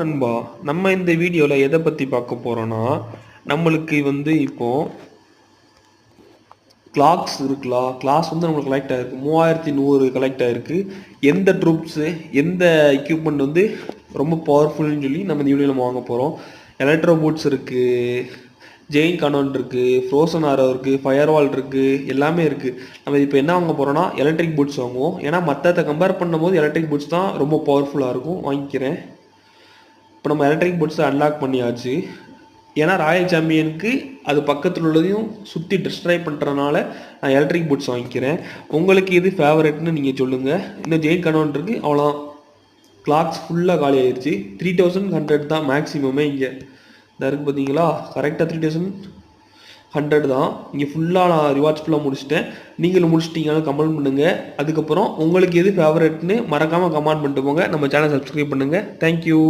நண்பா, நம்ம இந்த வீடியோவில் எதை பற்றி பார்க்க போகிறோன்னா, நம்மளுக்கு இப்போ கிளாக்ஸ் இருக்குல்ல, கிளாஸ் நம்மளுக்கு கலெக்ட் ஆகிருக்கு 3100 கலெக்ட் ஆகிருக்கு. எந்த ட்ரூப்ஸு எந்த எக்யூப்மெண்ட் ரொம்ப பவர்ஃபுல்னு சொல்லி நம்ம இந்த வீடியோவில் வாங்க போகிறோம். எலக்ட்ரோ பூட்ஸ் இருக்குது, ஜெயின் கனோன் இருக்குது, ஃப்ரோசன் ஆரோ இருக்குது, ஃபயர்வால் இருக்குது, எல்லாமே இருக்குது. நம்ம இப்போ என்ன வாங்க போகிறோன்னா எலக்ட்ரிக் பூட்ஸ் வாங்குவோம். ஏன்னா மற்றதை கம்பேர் பண்ணும்போது எலக்ட்ரிக் பூட்ஸ் தான் ரொம்ப பவர்ஃபுல்லாக இருக்கும். வாங்கிக்கிறேன். இப்போ நம்ம எலக்ட்ரிக் பூட்ஸை அன்லாக் பண்ணியாச்சு. ஏன்னா ராயல் சாம்பியனுக்கு அது பக்கத்தில் உள்ளதையும் சுற்றி டிஸ்ட்ராய் பண்ணுறதுனால நான் எலக்ட்ரிக் பூட்ஸ் வாங்கிக்கிறேன். உங்களுக்கு எது ஃபேவரட்னு நீங்கள் சொல்லுங்கள். இன்னும் ஜெயின் கனோன் இருக்குது, அவ்வளோ கிளாக்ஸ் ஃபுல்லாக காலி ஆயிடுச்சு. 3100 தான் மேக்ஸிமமே. இங்கே இந்த இருக்குது பார்த்தீங்களா, கரெக்டாக 3100 தான். இங்கே ஃபுல்லாக நான் ரிவார்ட்ஸ் ஃபுல்லாக முடிச்சிட்டேன். நீங்களும் முடிச்சிட்டிங்கன்னு கமெண்ட் பண்ணுங்கள். அதுக்கப்புறம் உங்களுக்கு எது ஃபேவரட்னு மறக்காமல் கமெண்ட் பண்ணிட்டு போங்க. நம்ம சேனல் சப்ஸ்கிரைப் பண்ணுங்கள். தேங்க்யூ.